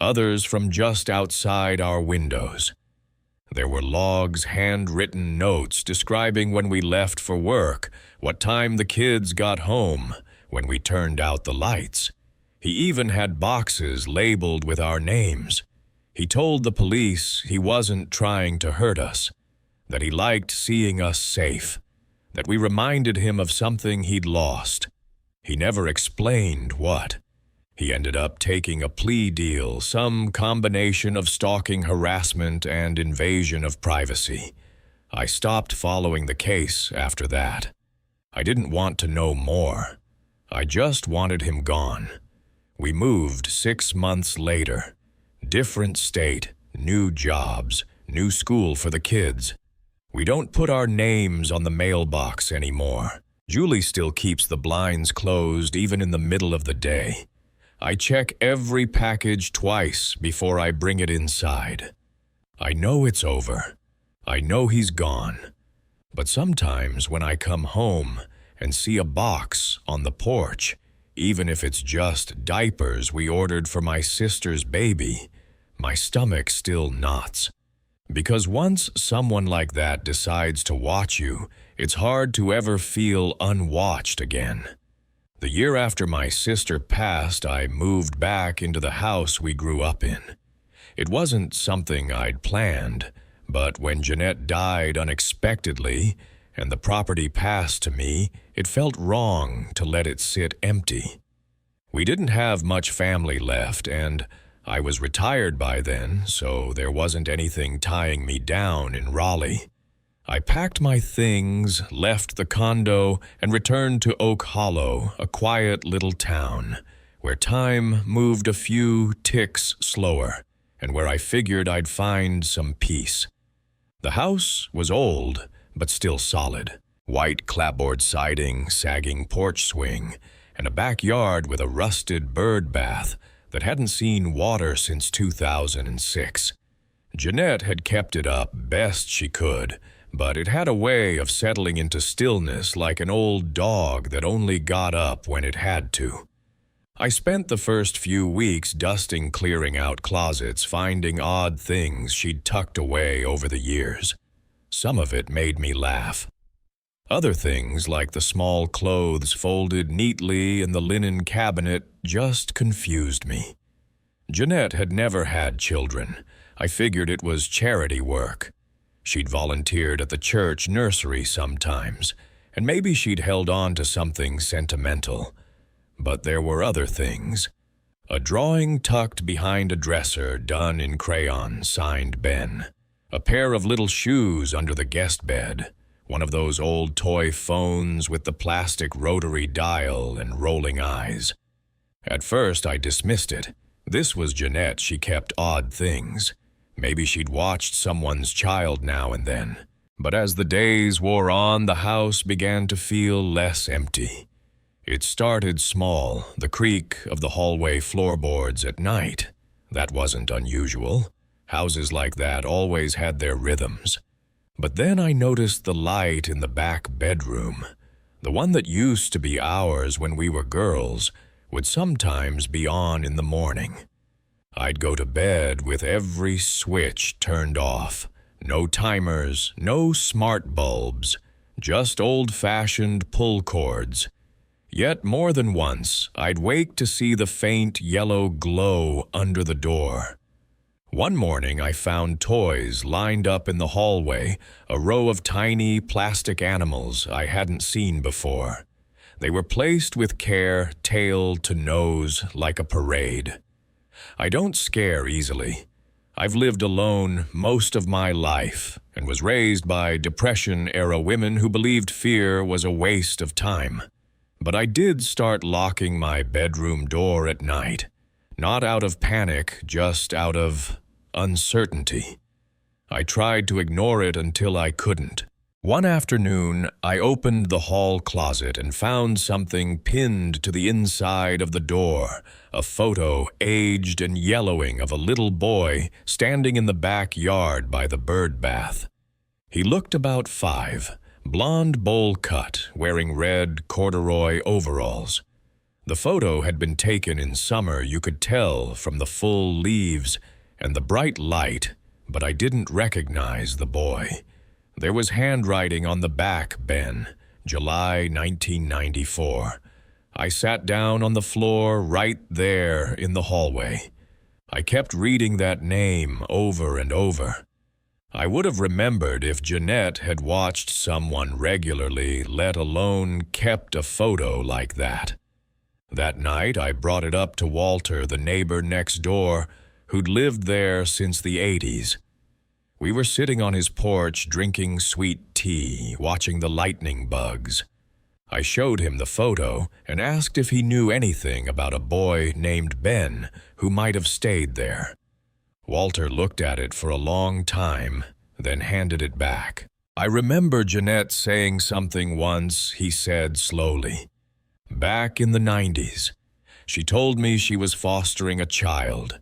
Others from just outside our windows. There were logs, handwritten notes describing when we left for work, what time the kids got home, when we turned out the lights. He even had boxes labeled with our names. He told the police he wasn't trying to hurt us. that he liked seeing us safe, that we reminded him of something he'd lost. He never explained what. He ended up taking a plea deal, some combination of stalking harassment and invasion of privacy. I stopped following the case after that. I didn't want to know more. I just wanted him gone. We moved 6 months later. Different state, new jobs, new school for the kids. We don't put our names on the mailbox anymore. Julie still keeps the blinds closed even in the middle of the day. I check every package twice before I bring it inside. I know it's over. I know he's gone. But sometimes when I come home and see a box on the porch, even if it's just diapers we ordered for my sister's baby, my stomach still knots. Because once someone like that decides to watch you, it's hard to ever feel unwatched again. The year after my sister passed, I moved back into the house we grew up in. It wasn't something I'd planned, but when Jeanette died unexpectedly and the property passed to me, it felt wrong to let it sit empty. We didn't have much family left, and I was retired by then, so there wasn't anything tying me down in Raleigh. I packed my things, left the condo, and returned to Oak Hollow, a quiet little town, where time moved a few ticks slower, and where I figured I'd find some peace. The house was old, but still solid. White clapboard siding, sagging porch swing, and a backyard with a rusted bird bath that hadn't seen water since 2006. Jeanette had kept it up best she could, but it had a way of settling into stillness like an old dog that only got up when it had to. I spent the first few weeks dusting, clearing out closets, finding odd things she'd tucked away over the years. Some of it made me laugh. Other things, like the small clothes folded neatly in the linen cabinet, just confused me. Jeanette had never had children. I figured it was charity work. She'd volunteered at the church nursery sometimes, and maybe she'd held on to something sentimental. But there were other things. A drawing tucked behind a dresser done in crayon signed Ben. A pair of little shoes under the guest bed. One of those old toy phones with the plastic rotary dial and rolling eyes. At first I dismissed it. This was Jeanette, she kept odd things. Maybe she'd watched someone's child now and then. But as the days wore on, the house began to feel less empty. It started small, the creak of the hallway floorboards at night. That wasn't unusual. Houses like that always had their rhythms. But then I noticed the light in the back bedroom. The one that used to be ours when we were girls would sometimes be on in the morning. I'd go to bed with every switch turned off. No timers, no smart bulbs, just old-fashioned pull cords. Yet more than once, I'd wake to see the faint yellow glow under the door. One morning, I found toys lined up in the hallway, a row of tiny plastic animals I hadn't seen before. They were placed with care, tail to nose, like a parade. I don't scare easily. I've lived alone most of my life and was raised by Depression-era women who believed fear was a waste of time. But I did start locking my bedroom door at night, not out of panic, just out of uncertainty. I tried to ignore it until I couldn't. One afternoon, I opened the hall closet and found something pinned to the inside of the door, a photo aged and yellowing of a little boy standing in the backyard by the bird bath. He looked about 5, blonde bowl cut, wearing red corduroy overalls. The photo had been taken in summer, you could tell from the full leaves and the bright light, but I didn't recognize the boy. There was handwriting on the back, Ben, July 1994. I sat down on the floor right there in the hallway. I kept reading that name over and over. I would have remembered if Jeanette had watched someone regularly, let alone kept a photo like that. That night, I brought it up to Walter, the neighbor next door, who'd lived there since the 80s. We were sitting on his porch drinking sweet tea, watching the lightning bugs. I showed him the photo and asked if he knew anything about a boy named Ben who might have stayed there. Walter looked at it for a long time, then handed it back. "I remember Jeanette saying something once," he said slowly. "Back in the 90s. She told me she was fostering a child.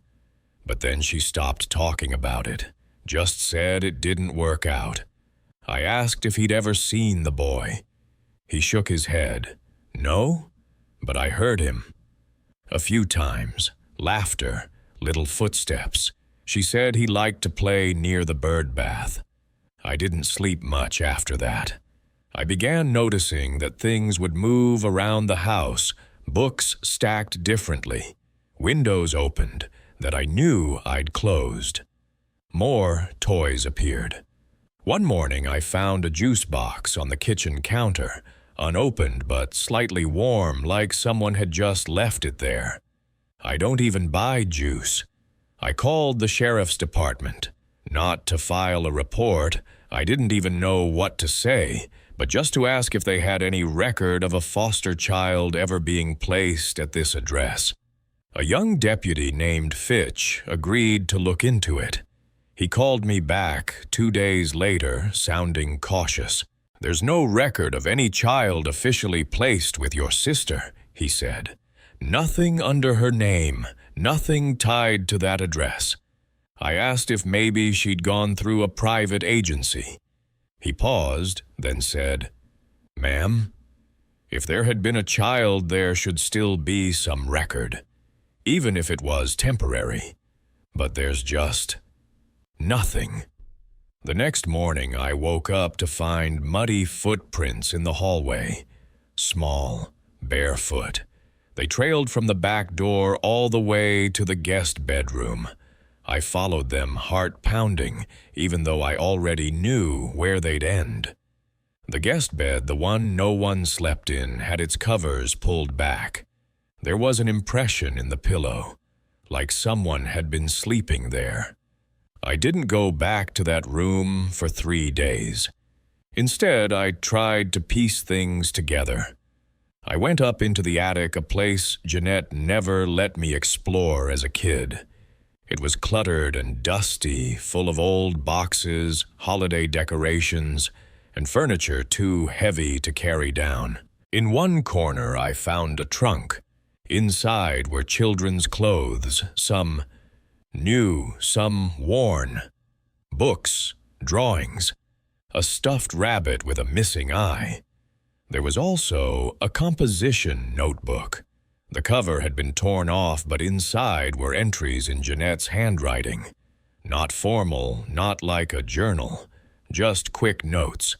But then she stopped talking about it, just said it didn't work out. I asked if he'd ever seen the boy. He shook his head. No, but I heard him. A few times, laughter, little footsteps. She said he liked to play near the bird bath. I didn't sleep much after that. I began noticing that things would move around the house, books stacked differently, windows opened that I knew I'd closed. More toys appeared. One morning I found a juice box on the kitchen counter, unopened but slightly warm, like someone had just left it there. I don't even buy juice. I called the sheriff's department, not to file a report. I didn't even know what to say, but just to ask if they had any record of a foster child ever being placed at this address. A young deputy named Fitch agreed to look into it. He called me back 2 days later, sounding cautious. "There's no record of any child officially placed with your sister," he said. "Nothing under her name, nothing tied to that address." I asked if maybe she'd gone through a private agency. He paused, then said, "Ma'am, if there had been a child, there should still be some record, even if it was temporary. But there's just nothing." The next morning, I woke up to find muddy footprints in the hallway. Small, barefoot. They trailed from the back door all the way to the guest bedroom. I followed them, heart pounding, even though I already knew where they'd end. The guest bed, the one no one slept in, had its covers pulled back. There was an impression in the pillow, like someone had been sleeping there. I didn't go back to that room for 3 days. Instead, I tried to piece things together. I went up into the attic, a place Jeanette never let me explore as a kid. It was cluttered and dusty, full of old boxes, holiday decorations, and furniture too heavy to carry down. In one corner, I found a trunk. Inside were children's clothes, some new, some worn. Books, drawings, a stuffed rabbit with a missing eye. There was also a composition notebook. The cover had been torn off, but inside were entries in Jeanette's handwriting. Not formal, not like a journal, just quick notes,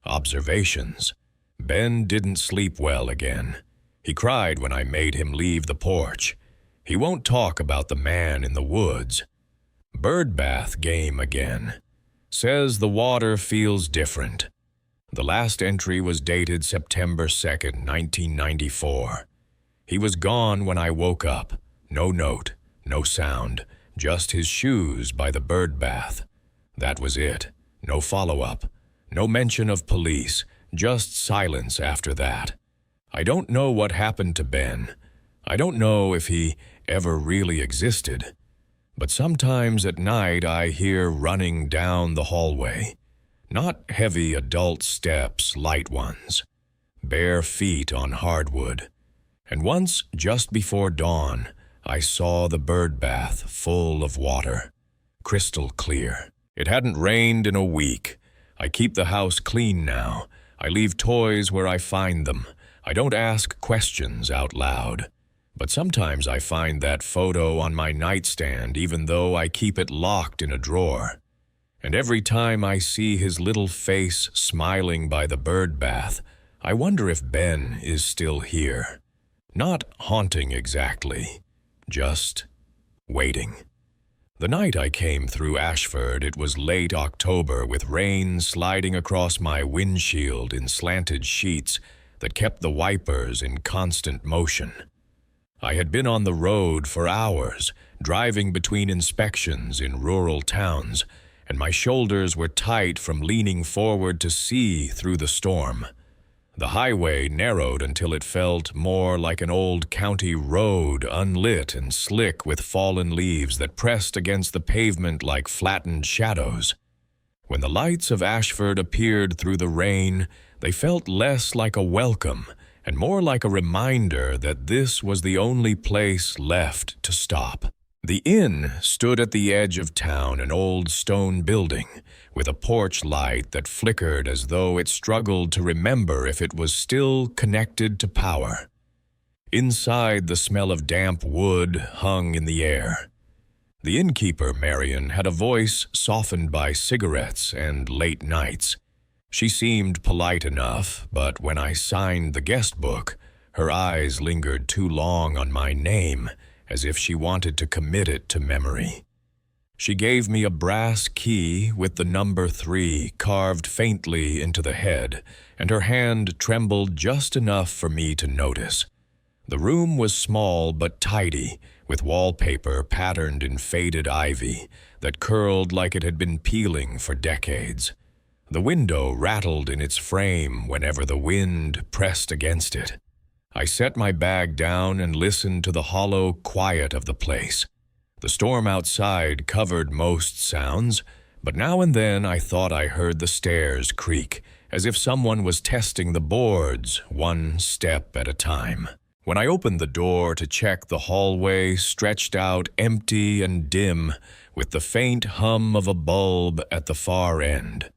observations. Ben didn't sleep well again. He cried when I made him leave the porch. He won't talk about the man in the woods. Bird bath game again. Says the water feels different. The last entry was dated September 2nd, 1994. He was gone when I woke up. No note, no sound, just his shoes by the bird bath. That was it. No follow-up. No mention of police. Just silence after that. I don't know what happened to Ben. I don't know if he ever really existed. But sometimes at night I hear running down the hallway. Not heavy adult steps, light ones. Bare feet on hardwood. And once, just before dawn, I saw the bird bath full of water. Crystal clear. It hadn't rained in a week. I keep the house clean now. I leave toys where I find them. I don't ask questions out loud. But sometimes I find that photo on my nightstand even though I keep it locked in a drawer. And every time I see his little face smiling by the bird bath, I wonder if Ben is still here. Not haunting exactly, just waiting. The night I came through Ashford, it was late October with rain sliding across my windshield in slanted sheets that kept the wipers in constant motion. I had been on the road for hours, driving between inspections in rural towns, and my shoulders were tight from leaning forward to see through the storm. The highway narrowed until it felt more like an old county road, unlit and slick with fallen leaves that pressed against the pavement like flattened shadows. When the lights of Ashford appeared through the rain, they felt less like a welcome and more like a reminder that this was the only place left to stop. The inn stood at the edge of town, an old stone building, with a porch light that flickered as though it struggled to remember if it was still connected to power. Inside, the smell of damp wood hung in the air. The innkeeper, Marion, had a voice softened by cigarettes and late nights. She seemed polite enough, but when I signed the guest book, her eyes lingered too long on my name, as if she wanted to commit it to memory. She gave me a brass key with the number 3 carved faintly into the head, and her hand trembled just enough for me to notice. The room was small but tidy, with wallpaper patterned in faded ivy that curled like it had been peeling for decades. The window rattled in its frame whenever the wind pressed against it. I set my bag down and listened to the hollow quiet of the place. The storm outside covered most sounds, but now and then I thought I heard the stairs creak, as if someone was testing the boards, one step at a time. When I opened the door to check, the hallway stretched out empty and dim, with the faint hum of a bulb at the far end.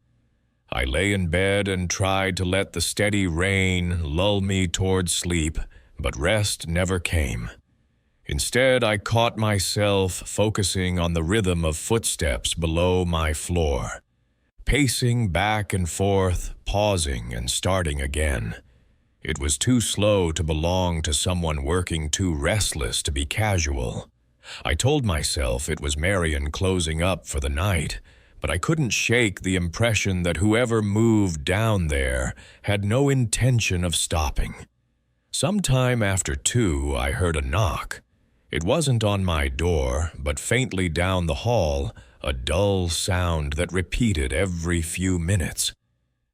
I lay in bed and tried to let the steady rain lull me toward sleep, but rest never came. Instead, I caught myself focusing on the rhythm of footsteps below my floor, pacing back and forth, pausing and starting again. It was too slow to belong to someone working too restless to be casual. I told myself it was Marion closing up for the night, but I couldn't shake the impression that whoever moved down there had no intention of stopping. Sometime after 2, I heard a knock. It wasn't on my door, but faintly down the hall, a dull sound that repeated every few minutes.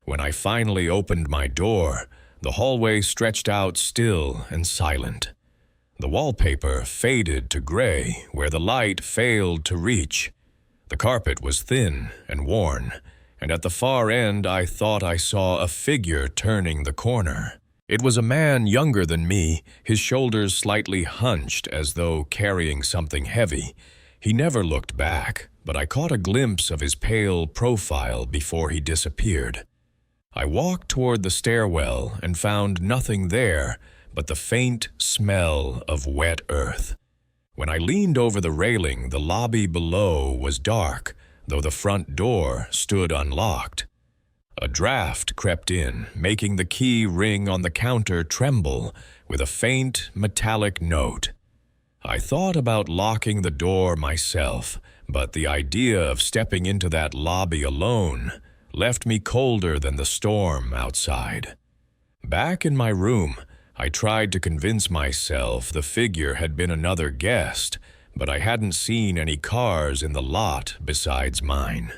When I finally opened my door, the hallway stretched out still and silent. The wallpaper faded to gray where the light failed to reach. The carpet was thin and worn, and at the far end I thought I saw a figure turning the corner. It was a man younger than me, his shoulders slightly hunched as though carrying something heavy. He never looked back, but I caught a glimpse of his pale profile before he disappeared. I walked toward the stairwell and found nothing there but the faint smell of wet earth. When I leaned over the railing, the lobby below was dark, though the front door stood unlocked. A draft crept in, making the key ring on the counter tremble with a faint metallic note. I thought about locking the door myself, but the idea of stepping into that lobby alone left me colder than the storm outside. Back in my room, I tried to convince myself the figure had been another guest, but I hadn't seen any cars in the lot besides mine.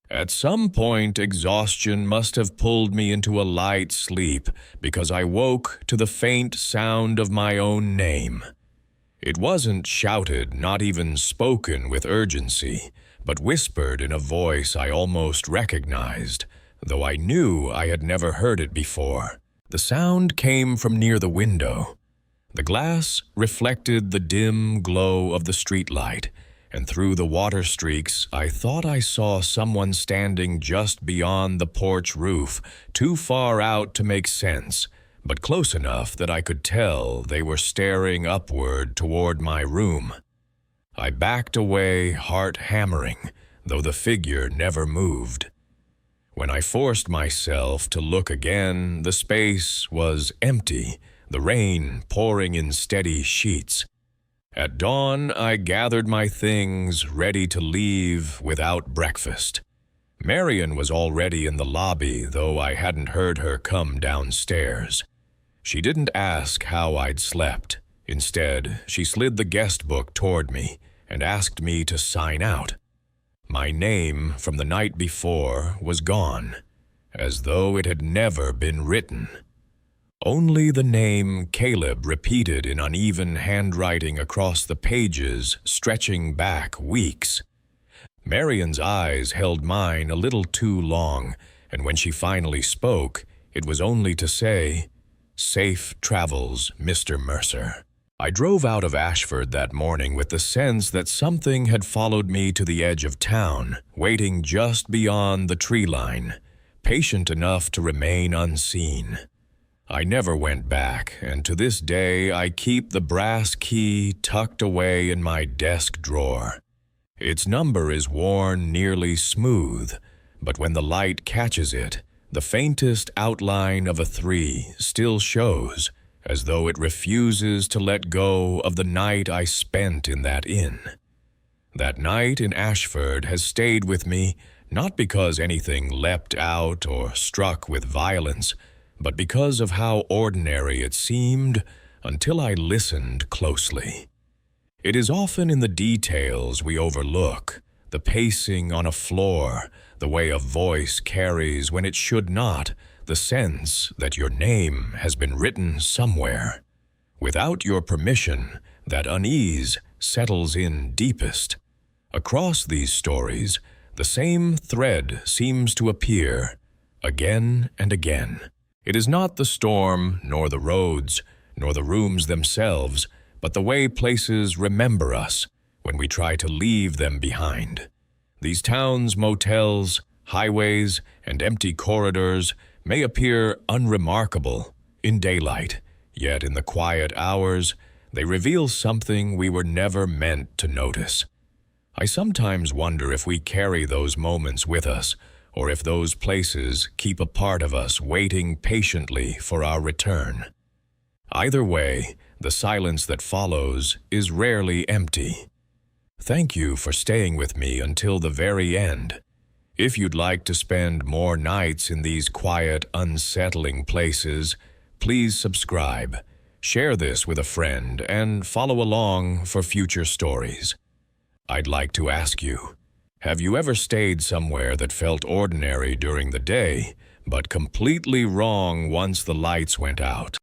At some point, exhaustion must have pulled me into a light sleep because I woke to the faint sound of my own name. It wasn't shouted, not even spoken with urgency, but whispered in a voice I almost recognized, though I knew I had never heard it before. The sound came from near the window. The glass reflected the dim glow of the streetlight, and through the water streaks I thought I saw someone standing just beyond the porch roof, too far out to make sense, but close enough that I could tell they were staring upward toward my room. I backed away, heart hammering, though the figure never moved. When I forced myself to look again, the space was empty, the rain pouring in steady sheets. At dawn, I gathered my things, ready to leave without breakfast. Marion was already in the lobby, though I hadn't heard her come downstairs. She didn't ask how I'd slept. Instead, she slid the guest book toward me and asked me to sign out. My name from the night before was gone, as though it had never been written. Only the name Caleb repeated in uneven handwriting across the pages, stretching back weeks. Marion's eyes held mine a little too long, and when she finally spoke, it was only to say, "Safe travels, Mr. Mercer." I drove out of Ashford that morning with the sense that something had followed me to the edge of town, waiting just beyond the tree line, patient enough to remain unseen. I never went back, and to this day I keep the brass key tucked away in my desk drawer. Its number is worn nearly smooth, but when the light catches it, the faintest outline of a 3 still shows, as though it refuses to let go of the night I spent in that inn. That night in Ashford has stayed with me, not because anything leapt out or struck with violence, but because of how ordinary it seemed until I listened closely. It is often in the details we overlook, the pacing on a floor, the way a voice carries when it should not, the sense that your name has been written somewhere. Without your permission, that unease settles in deepest. Across these stories, the same thread seems to appear, again and again. It is not the storm, nor the roads, nor the rooms themselves, but the way places remember us when we try to leave them behind. These towns, motels, highways, and empty corridors may appear unremarkable in daylight, yet in the quiet hours, they reveal something we were never meant to notice. I sometimes wonder if we carry those moments with us, or if those places keep a part of us waiting patiently for our return. Either way, the silence that follows is rarely empty. Thank you for staying with me until the very end. If you'd like to spend more nights in these quiet, unsettling places, please subscribe, share this with a friend, and follow along for future stories. I'd like to ask you, have you ever stayed somewhere that felt ordinary during the day, but completely wrong once the lights went out?